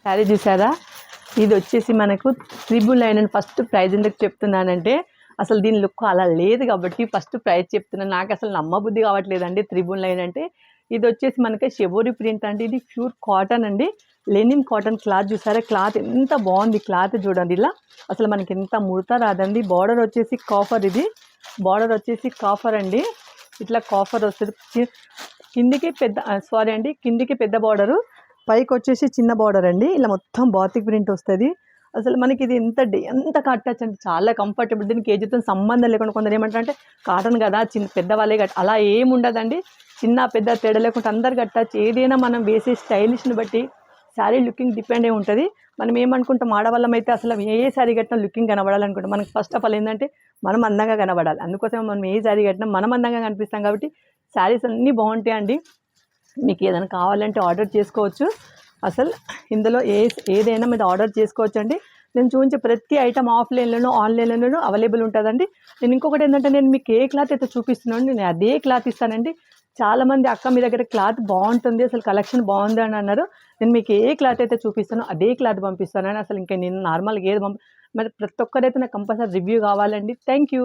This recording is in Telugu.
శారీ చూసారా, ఇది వచ్చేసి మనకు 999 అని ఫస్ట్ ప్రైజ్ ఎందుకు చెప్తున్నానంటే అసలు దీని లుక్ అలా లేదు కాబట్టి ఫస్ట్ ప్రైజ్ చెప్తున్నాను. నాకు అసలు నమ్మబుద్ధి కావట్లేదండి 999 అంటే. ఇది వచ్చేసి మనకి షిబోరి ప్రింట్ అండి, ఇది ప్యూర్ కాటన్ అండి, లెనిన్ కాటన్ క్లాత్. చూసారా క్లాత్ ఎంత బాగుంది, క్లాత్ చూడండి ఇలా అసలు మనకి ఎంత ముడత రాదండి. బార్డర్ వచ్చేసి కాఫర్, ఇది బార్డర్ వచ్చేసి కాఫర్ అండి, ఇట్లా కాఫర్ వస్తుంది. కిందికి పెద్ద సారీ అండి, కిందికి పెద్ద బార్డరు, పైకి వచ్చేసి చిన్న బార్డర్ అండి, ఇలా మొత్తం బాతిక్ ప్రింట్ వస్తుంది. అసలు మనకి ఇది ఎంత కట్టచ్చు అంటే చాలా కంఫర్టబుల్. దీనికి ఏజ్తో సంబంధం లేకుండా కొందరు ఏమంటారు అంటే కాటన్ కదా చిన్న పెద్దవాళ్ళే కట్ట, అలా ఏమి ఉండదండి. చిన్న పెద్ద తేడా లేకుండా అందరు కట్టచ్చు. ఏదైనా మనం వేసే స్టైలిష్ని బట్టి శారీ లుకింగ్ డిపెండ్ అయి ఉంటుంది. మనం ఏమనుకుంటాం, ఆడవాళ్ళం అయితే అసలు ఏ శారీ కట్టినా లుకింగ్ కనబడాలనుకుంటాం. మనకి ఫస్ట్ ఆఫ్ ఆల్ ఏంటంటే మనం అందంగా కనబడాలి, అందుకోసం మనం ఏ శారీ కట్టినా మనం అందంగా కనిపిస్తాం. కాబట్టి శారీస్ అన్నీ బాగుంటాయండి. మీకు ఏదైనా కావాలంటే ఆర్డర్ చేసుకోవచ్చు. అసలు ఇందులో ఏదైనా మీరు ఆర్డర్ చేసుకోవచ్చు అండి. నేను చూపించే ప్రతి ఐటమ్ ఆఫ్లైన్లోనూ ఆన్లైన్లోనూ అవైలబుల్ ఉంటుందండి. నేను ఇంకొకటి ఏంటంటే నేను మీకు ఏ క్లాత్ అయితే చూపిస్తున్నాను నేను అదే క్లాత్ ఇస్తానండి. చాలామంది అక్క మీ దగ్గర క్లాత్ బాగుంటుంది, అసలు కలెక్షన్ బాగుంది అని అన్నారు. నేను మీకు ఏ క్లాత్ అయితే చూపిస్తానో అదే క్లాత్ పంపిస్తానని. అసలు ఇంకా నేను నార్మల్గా ఏది మరి ప్రతి ఒక్కరైతే నాకు కంపల్సరీ రివ్యూ కావాలండి. Thank you.